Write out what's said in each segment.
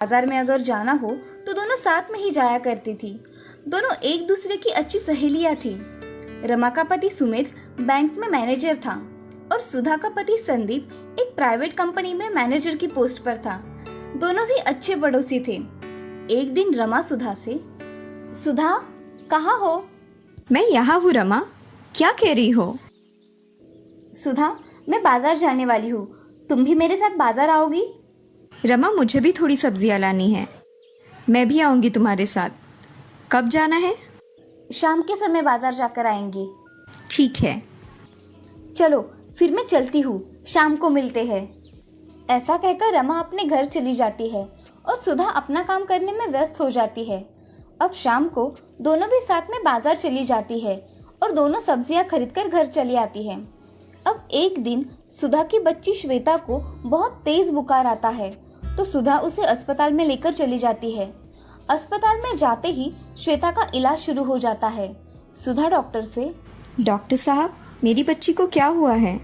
बाजार में अगर जाना हो तो दोनों साथ में ही जाया करती थी। दोनों एक दूसरे की अच्छी सहेलियां थी। रमा का पति सुमित बैंक में मैनेजर था और सुधा का पति संदीप एक प्राइवेट कंपनी में मैनेजर की पोस्ट पर था। दोनों भी अच्छे पड़ोसी थे। एक दिन रमा सुधा से, सुधा कहाँ हो? मैं यहाँ हूँ रमा, क्या कह रही हो? सुधा, मैं बाजार जाने वाली हूँ, तुम भी मेरे साथ बाजार आओगी? रमा, मुझे भी थोड़ी सब्जियाँ लानी है, मैं भी आऊँगी तुम्हारे साथ। कब जाना है? शाम के समय बाजार जाकर आएंगे। ठीक है। चलो फिर मैं चलती हूँ, शाम को मिलते हैं। ऐसा कहकर रमा अपने घर चली जाती है और सुधा अपना काम करने में व्यस्त हो जाती है। अब शाम को दोनों भी साथ में बाजार चली जाती है और दोनों सब्जियां खरीदकर घर चली आती है। अब एक दिन सुधा की बच्ची श्वेता को बहुत तेज बुखार आता है, तो सुधा उसे अस्पताल में लेकर चली जाती है। अस्पताल में जाते ही श्वेता का इलाज शुरू हो जाता है। सुधा डॉक्टर से, डॉक्टर साहब, मेरी बच्ची को क्या हुआ है?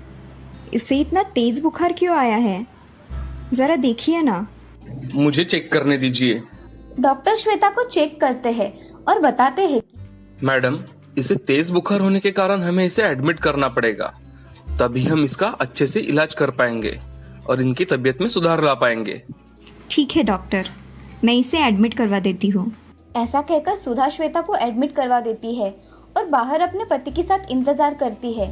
इसे इतना तेज बुखार क्यों आया है? जरा देखिए ना। मुझे चेक करने दीजिए। डॉक्टर श्वेता को चेक करते हैं और बताते हैं कि मैडम, इसे तेज बुखार होने के कारण हमें इसे एडमिट करना पड़ेगा, तभी हम इसका अच्छे से इलाज कर पाएंगे और इनकी तबीयत में सुधार ला पाएंगे। ठीक है डॉक्टर, मैं इसे एडमिट करवा देती हूँ। ऐसा कहकर सुधा श्वेता को एडमिट करवा देती है और बाहर अपने पति के साथ इंतजार करती है।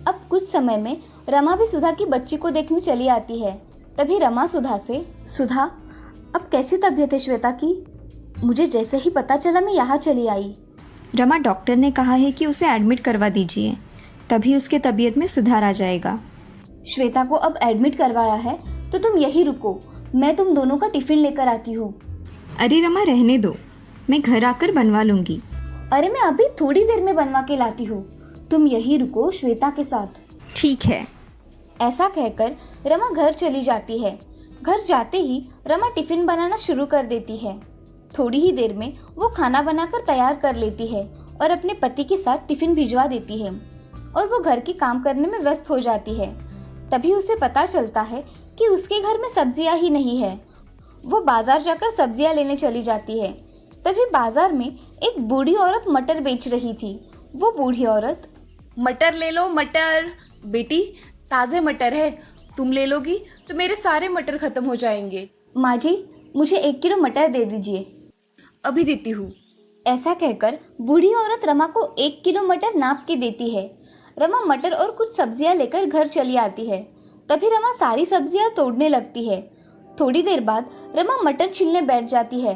अब कुछ समय में रमा भी सुधा की बच्ची को देखने चली आती है। तभी रमा सुधा से, सुधा अब कैसी तबीयत है श्वेता की? मुझे जैसे ही पता चला मैं यहाँ चली आई। रमा, डॉक्टर ने कहा है कि उसे एडमिट करवा दीजिए, तभी उसके तबीयत में सुधार आ जाएगा। श्वेता को अब एडमिट करवाया है तो तुम यहीं रुको, मैं तुम दोनों का टिफिन लेकर आती हूँ। अरे रमा, रहने दो, मैं घर आकर बनवा लूंगी। अरे मैं अभी थोड़ी देर में बनवा के लाती हूँ, तुम यहीं रुको श्वेता के साथ। ठीक है। ऐसा कहकर रमा घर चली जाती है। घर जाते ही रमा टिफिन बनाना शुरू कर देती है। थोड़ी ही देर में वो खाना बनाकर तैयार कर लेती है और अपने पति के साथ टिफिन भिजवा देती है और वो घर के काम करने में व्यस्त हो जाती है। तभी उसे पता चलता है कि उसके घर में सब्जियां ही नहीं है। वो बाजार जाकर सब्जियां लेने चली जाती है। तभी बाजार में एक बूढ़ी औरत मटर बेच रही थी। वो बूढ़ी औरत, मटर ले लो मटर। बेटी, ताज़े मटर है, तुम ले लोगी तो मेरे सारे मटर खत्म हो जाएंगे। माँ जी, मुझे 1 किलो मटर दे दीजिए। अभी देती हूँ। ऐसा कहकर बूढ़ी औरत रमा को 1 किलो मटर नाप के देती है। रमा मटर और कुछ सब्जियां लेकर घर चली आती है। तभी रमा सारी सब्जियां तोड़ने लगती है। थोड़ी देर बाद रमा मटर छीलने बैठ जाती है।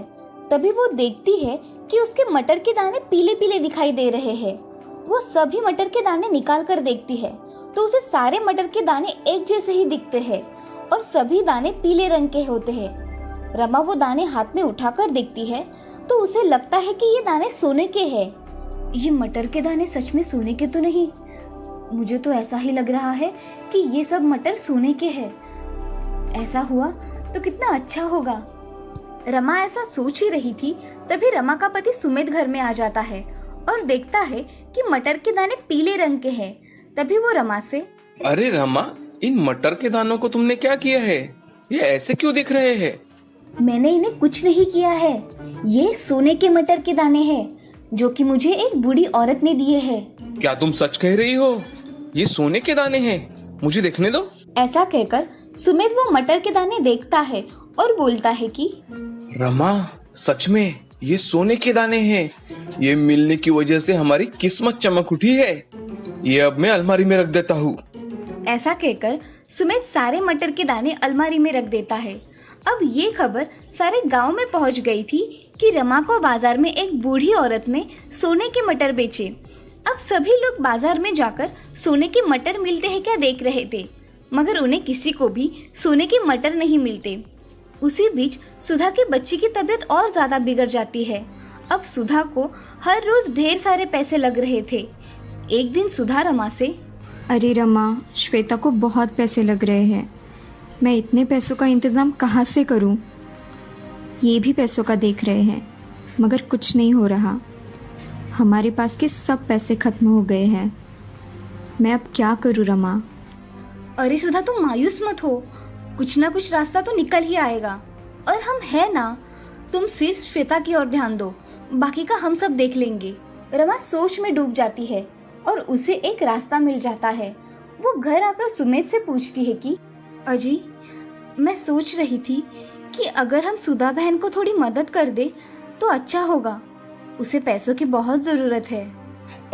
तभी वो देखती है कि उसके मटर के दाने पीले पीले दिखाई दे रहे हैं। वो सभी मटर के दाने निकाल कर देखती है तो उसे सारे मटर के दाने एक जैसे ही दिखते हैं और सभी दाने पीले रंग के होते हैं। रमा वो दाने हाथ में उठाकर देखती है तो उसे लगता है कि ये दाने सोने के हैं। ये मटर के दाने सच में सोने के तो नहीं, मुझे तो ऐसा ही लग रहा है कि ये सब मटर सोने के हैं। ऐसा हुआ तो कितना अच्छा होगा। रमा ऐसा सोच ही रही थी, तभी रमा का पति सुमित घर में आ जाता है और देखता है कि मटर के दाने पीले रंग के हैं। तभी वो रमा से, अरे रमा, इन मटर के दानों को तुमने क्या किया है? ये ऐसे क्यों दिख रहे हैं? मैंने इन्हें कुछ नहीं किया है, ये सोने के मटर के दाने हैं जो कि मुझे एक बूढ़ी औरत ने दिए हैं। क्या तुम सच कह रही हो? ये सोने के दाने हैं, मुझे देखने दो। ऐसा कहकर सुमित वो मटर के दाने देखता है और बोलता है कि रमा, सच में ये सोने के दाने हैं। ये मिलने की वजह से हमारी किस्मत चमक उठी है। ये अब मैं अलमारी में रख देता हूँ। ऐसा कहकर सुमित सारे मटर के दाने अलमारी में रख देता है। अब ये खबर सारे गांव में पहुंच गई थी कि रमा को बाजार में एक बूढ़ी औरत ने सोने के मटर बेचे। अब सभी लोग बाजार में जाकर सोने के मटर मिलते हैं क्या देख रहे थे, मगर उन्हें किसी को भी सोने के मटर नहीं मिलते। उसी बीच सुधा की बच्ची की तबीयत और ज्यादा बिगड़ जाती है। अब सुधा को हर रोज ढेर सारे पैसे लग रहे थे। एक दिन सुधा रमा से, अरे रमा, श्वेता को बहुत पैसे लग रहे हैं, मैं इतने पैसों का इंतज़ाम कहाँ से करूँ? ये भी पैसों का देख रहे हैं मगर कुछ नहीं हो रहा। हमारे पास के सब पैसे खत्म हो गए हैं, मैं अब क्या करूँ रमा? अरे सुधा, तुम मायूस मत हो, कुछ ना कुछ रास्ता तो निकल ही आएगा। और हम है ना, तुम सिर्फ श्वेता की ओर ध्यान दो, बाकी का हम सब देख लेंगे। रमा सोच में डूब जाती है और उसे एक रास्ता मिल जाता है। वो घर आकर सुमित से पूछती है कि अजी, मैं सोच रही थी कि अगर हम सुधा बहन को थोड़ी मदद कर दे तो अच्छा होगा। उसे पैसों की बहुत जरूरत है।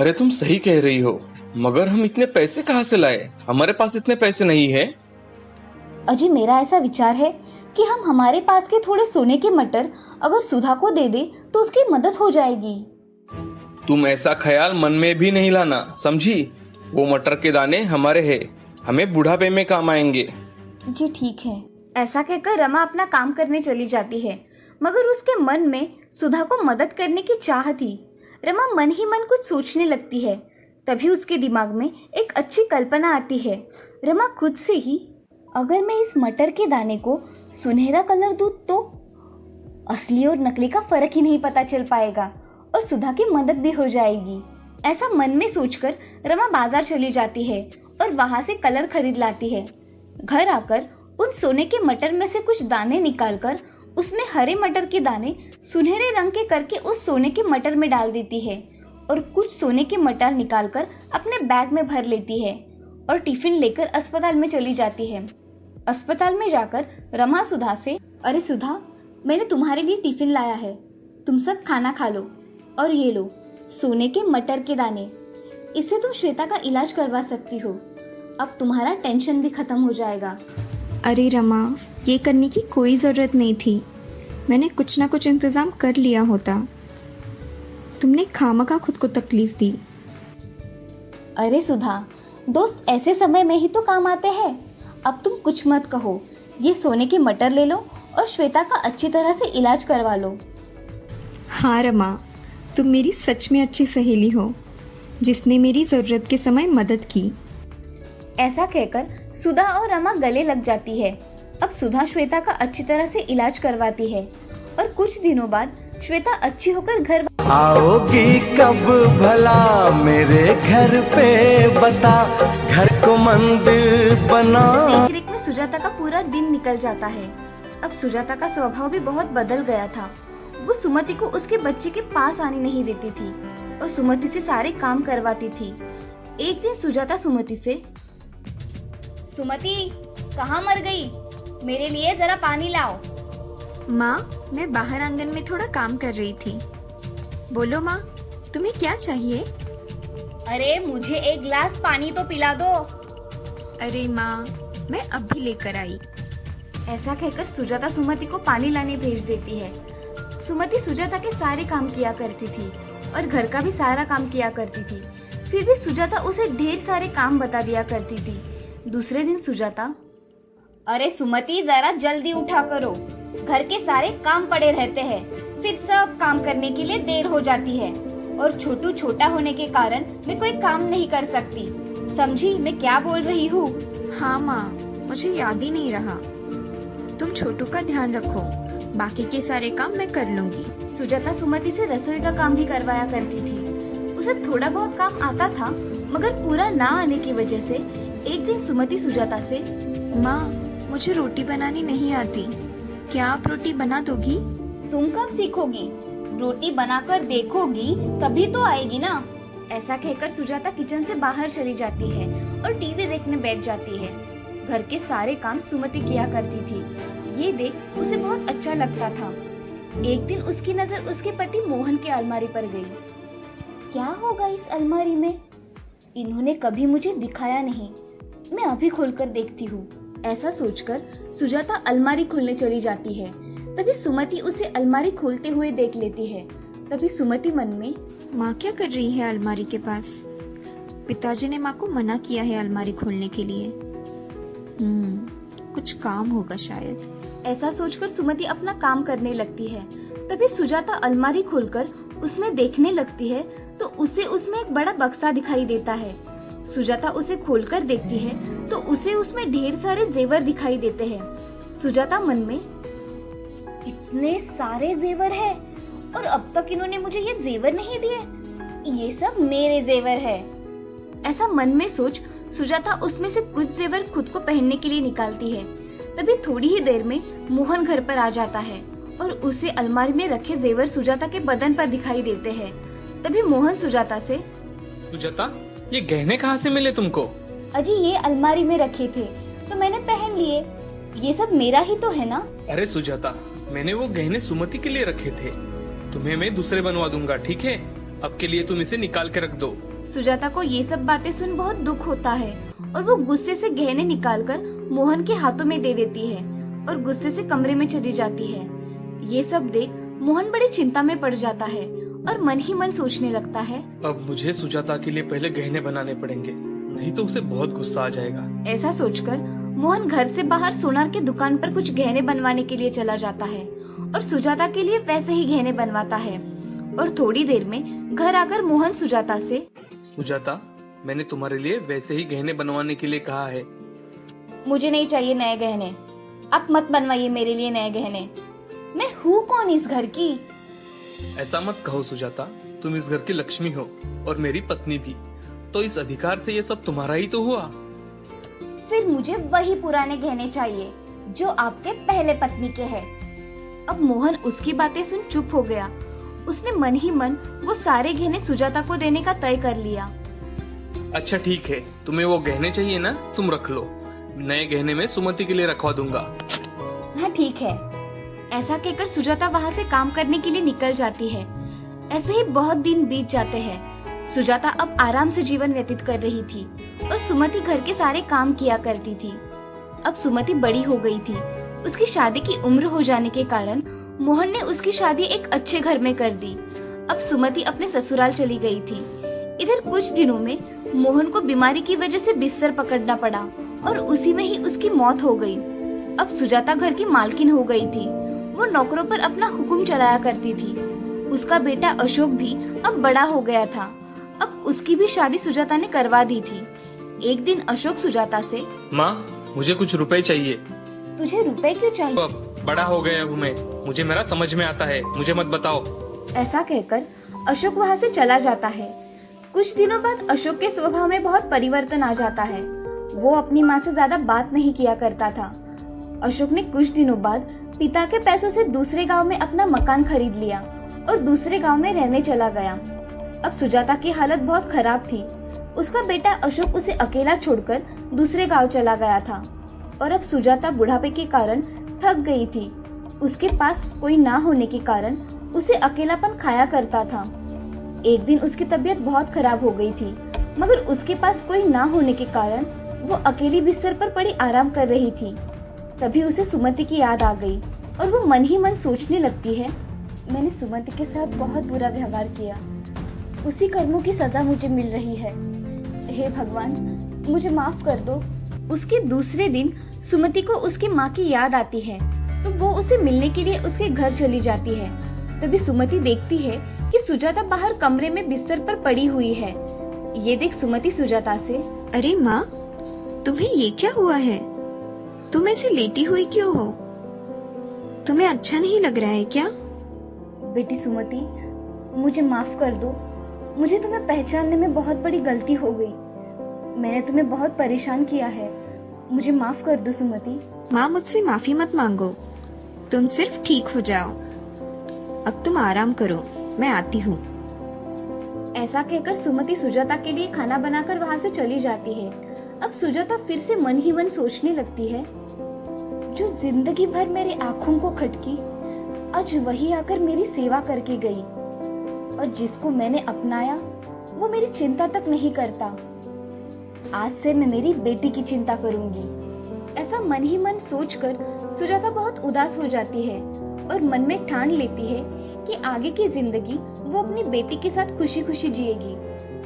अरे तुम सही कह रही हो, मगर हम इतने पैसे कहाँ से लाए? हमारे पास इतने पैसे नहीं है। अजी, मेरा ऐसा विचार है कि हम हमारे पास के थोड़े सोने के मटर अगर सुधा को दे दे तो उसकी मदद हो जाएगी। तुम ऐसा ख्याल मन में भी नहीं लाना, समझी? वो मटर के दाने हमारे हैं, हमें बुढ़ापे में काम आएंगे। जी ठीक है। ऐसा कहकर रमा अपना काम करने चली जाती है, मगर उसके मन में सुधा को मदद करने की चाह थी। रमा मन ही मन कुछ सोचने लगती है। तभी उसके दिमाग में एक अच्छी कल्पना आती है। रमा खुद से ही, अगर मैं इस मटर के दाने को सुनहरा कलर दूं तो असली और नकली का फर्क ही नहीं पता चल पाएगा और सुधा की मदद भी हो जाएगी। ऐसा मन में सोचकर रमा बाजार चली जाती है और वहां से कलर खरीद लाती है। घर आकर उन सोने के मटर में से कुछ दाने निकालकर उसमें हरे मटर के दाने सुनहरे रंग के करके उस सोने के मटर में डाल देती है और कुछ सोने के मटर निकालकर अपने बैग में भर लेती है और टिफिन लेकर अस्पताल में चली जाती है। अस्पताल में जाकर रमा सुधा से, अरे सुधा, मैंने तुम्हारे लिए टिफिन लाया है, तुम सब खाना खा लो और ये लो सोने के मटर के दाने, इससे तुम श्वेता का इलाज करवा सकती हो। अब तुम्हारा टेंशन भी खत्म हो जाएगा। अरे रमा, ये करने की कोई ज़रूरत नहीं थी। मैंने कुछ ना कुछ इंतज़ाम कर लिया होता। तुमने खामखा खुद को तकलीफ दी। अरे सुधा, दोस्त ऐसे समय में ही तो काम आते हैं। अब तुम कुछ मत कहो, ये सोने के मटर ले लो और श्वेता का अच्छी तरह से इलाज करवा लो। हाँ रमा, तुम मेरी सच में अच्छी सहेली हो जिसने मेरी ज़रूरत के समय मदद की। ऐसा कहकर सुधा और रमा गले लग जाती है। अब सुधा श्वेता का अच्छी तरह से इलाज करवाती है और कुछ दिनों बाद श्वेता अच्छी होकर घर आओगी कब भला मेरे घर पे बता, घर को मंदिर बना। देखरेख में सुजाता का पूरा दिन निकल जाता है। अब सुजाता का स्वभाव भी बहुत बदल गया था। वो सुमति को उसके बच्चे के पास आने नहीं देती थी और सुमति से सारे काम करवाती थी। एक दिन सुजाता सुमति से, सुमति कहाँ मर गई? मेरे लिए जरा पानी लाओ। माँ, मैं बाहर आंगन में थोड़ा काम कर रही थी। बोलो माँ, तुम्हें क्या चाहिए? अरे मुझे एक गिलास पानी तो पिला दो। अरे माँ, मैं अभी लेकर आई। ऐसा कहकर सुजाता सुमति को पानी लाने भेज देती है। सुमति सुजाता के सारे काम किया करती थी और घर का भी सारा काम किया करती थी। फिर भी सुजाता उसे ढेर सारे काम बता दिया करती थी। दूसरे दिन सुजाता, अरे सुमति जरा जल्दी उठा करो, घर के सारे काम पड़े रहते हैं, फिर सब काम करने के लिए देर हो जाती है और छोटू छोटा होने के कारण मैं कोई काम नहीं कर सकती। समझी मैं क्या बोल रही हूँ? हाँ माँ, मुझे याद ही नहीं रहा। तुम छोटू का ध्यान रखो, बाकी के सारे काम मैं कर लूंगी। सुजाता सुमति से रसोई का काम भी करवाया करती थी। उसे थोड़ा बहुत काम आता था, मगर पूरा ना आने की वजह से एक दिन सुमति सुजाता से, माँ, मुझे रोटी बनानी नहीं आती, क्या आप रोटी बना दोगी? तुम कब सीखोगी? रोटी बनाकर देखोगी तभी तो आएगी ना। ऐसा कहकर सुजाता किचन से बाहर चली जाती है और टीवी देखने बैठ जाती है। घर के सारे काम सुमति किया करती थी। ये देख उसे बहुत अच्छा लगता था। एक दिन उसकी नजर उसके पति मोहन के अलमारी पर गई। क्या होगा इस अलमारी में? इन्होंने कभी मुझे दिखाया नहीं, मैं अभी खोलकर देखती हूँ। ऐसा सोचकर सुजाता अलमारी खोलने चली जाती है। तभी सुमति उसे अलमारी खोलते हुए देख लेती है। तभी सुमति मन में, माँ क्या कर रही है अलमारी के पास? पिताजी ने माँ को मना किया है अलमारी खोलने के लिए। कुछ काम होगा शायद। ऐसा सोचकर सुमति अपना काम करने लगती है। तभी सुजाता अलमारी खोलकर उसमें देखने लगती है तो उसे उसमें एक बड़ा बक्सा दिखाई देता है। सुजाता उसे खोलकर देखती है तो उसे उसमें ढेर सारे जेवर दिखाई देते हैं। सुजाता मन में, इतने सारे जेवर है और अब तक इन्होंने मुझे ये जेवर नहीं दिए, ये सब मेरे जेवर है। ऐसा मन में सोच सुजाता उसमें से कुछ जेवर खुद को पहनने के लिए निकालती है। तभी थोड़ी ही देर में मोहन घर पर आ जाता है और उसे अलमारी में रखे जेवर सुजाता के बदन पर दिखाई देते हैं। तभी मोहन सुजाता से, सुजाता, ये गहने कहाँ से मिले तुमको? अजी ये अलमारी में रखे थे तो मैंने पहन लिए, ये सब मेरा ही तो है ना। अरे सुजाता, मैंने वो गहने सुमति के लिए रखे थे, तुम्हें मैं दूसरे बनवा दूंगा, ठीक है? अब के लिए तुम इसे निकाल के रख दो। सुजाता को ये सब बातें सुन बहुत दुख होता है और वो गुस्से से गहने निकालकर मोहन के हाथों में दे देती है और गुस्से से कमरे में चली जाती है। ये सब देख मोहन बड़ी चिंता में पड़ जाता है और मन ही मन सोचने लगता है, अब मुझे सुजाता के लिए पहले गहने बनाने पड़ेंगे, नहीं तो उसे बहुत गुस्सा आ जाएगा। ऐसा सोचकर मोहन घर से बाहर सोनार की दुकान पर कुछ गहने बनवाने के लिए चला जाता है और सुजाता के लिए वैसे ही गहने बनवाता है। और थोड़ी देर में घर आकर मोहन सुजाता से, सुजाता, मैंने तुम्हारे लिए वैसे ही गहने बनवाने के लिए कहा है। मुझे नहीं चाहिए नए गहने, आप मत बनवाइए मेरे लिए नए गहने, मैं हूँ कौन इस घर की। ऐसा मत कहो सुजाता, तुम इस घर की लक्ष्मी हो और मेरी पत्नी भी, तो इस अधिकार से ये सब तुम्हारा ही तो हुआ। फिर मुझे वही पुराने गहने चाहिए जो आपके पहले पत्नी के हैं। अब मोहन उसकी बातें सुन चुप हो गया। उसने मन ही मन वो सारे गहने सुजाता को देने का तय कर लिया। अच्छा ठीक है, तुम्हें वो गहने चाहिए ना, तुम रख लो, नए गहने में सुमति के लिए रखवा दूंगा। हाँ ठीक है। ऐसा कहकर सुजाता वहाँ से काम करने के लिए निकल जाती है। ऐसे ही बहुत दिन बीत जाते हैं। सुजाता अब आराम से जीवन व्यतीत कर रही थी और सुमति घर के सारे काम किया करती थी। अब सुमति बड़ी हो गई थी। उसकी शादी की उम्र हो जाने के कारण मोहन ने उसकी शादी एक अच्छे घर में कर दी। अब सुमति अपने ससुराल चली गई थी। इधर कुछ दिनों में मोहन को बीमारी की वजह से बिस्तर पकड़ना पड़ा और उसी में ही उसकी मौत हो गई। अब सुजाता घर की मालकिन हो गई थी। वो नौकरों पर अपना हुक्म चलाया करती थी। उसका बेटा अशोक भी अब बड़ा हो गया था। अब उसकी भी शादी सुजाता ने करवा दी थी। एक दिन अशोक सुजाता से, माँ, मुझे कुछ रुपए चाहिए। तुझे रुपए क्यों चाहिए? अब बड़ा हो गया हूँ मैं, मुझे मेरा समझ में आता है, मुझे मत बताओ। ऐसा कहकर अशोक वहाँ से चला जाता है। कुछ दिनों बाद अशोक के स्वभाव में बहुत परिवर्तन आ जाता है। वो अपनी माँ से ज्यादा बात नहीं किया करता था। अशोक ने कुछ दिनों बाद पिता के पैसों से दूसरे गांव में अपना मकान खरीद लिया और दूसरे गांव में रहने चला गया। अब सुजाता की हालत बहुत खराब थी। उसका बेटा अशोक उसे अकेला छोड़कर दूसरे गांव चला गया था और अब सुजाता बुढ़ापे के कारण थक गई थी। उसके पास कोई ना होने के कारण उसे अकेलापन खाया करता था। एक दिन उसकी तबीयत बहुत खराब हो गई थी, मगर उसके पास कोई ना होने के कारण वो अकेली बिस्तर पर पड़ी आराम कर रही थी। तभी उसे सुमति की याद आ गई और वो मन ही मन सोचने लगती है, मैंने सुमति के साथ बहुत बुरा व्यवहार किया, उसी कर्मों की सजा मुझे मिल रही है। हे भगवान, मुझे माफ कर दो। उसके दूसरे दिन सुमति को उसकी माँ की याद आती है तो वो उसे मिलने के लिए उसके घर चली जाती है। तभी सुमति देखती है कि सुजाता बाहर कमरे में बिस्तर पर पड़ी हुई है। ये देख सुमति सुजाता से, अरे माँ, तुम्हें ये क्या हुआ है? तुम ऐसे लेटी हुई क्यों हो? तुम्हें अच्छा नहीं लग रहा है क्या? बेटी सुमति, मुझे माफ कर दो। मुझे तुम्हें पहचानने में बहुत बड़ी गलती हो गई। मैंने तुम्हें बहुत परेशान किया है, मुझे माफ कर दो सुमति। माँ, मुझसे माफी मत मांगो, तुम सिर्फ ठीक हो जाओ। अब तुम आराम करो, मैं आती हूँ। ऐसा कहकर सुमति सुजाता के लिए खाना बनाकर वहाँ से चली जाती है। अब सुजाता फिर से मन ही मन सोचने लगती है, जो जिंदगी भर मेरी आँखों को खटकी, आज वही आकर मेरी सेवा करके गई और जिसको मैंने अपनाया वो मेरी चिंता तक नहीं करता। आज से मैं मेरी बेटी की चिंता करूंगी। ऐसा मन ही मन सोचकर सुजाता बहुत उदास हो जाती है और मन में ठान लेती है कि आगे की जिंदगी वो अपनी बेटी के साथ खुशी खुशी जिएगी।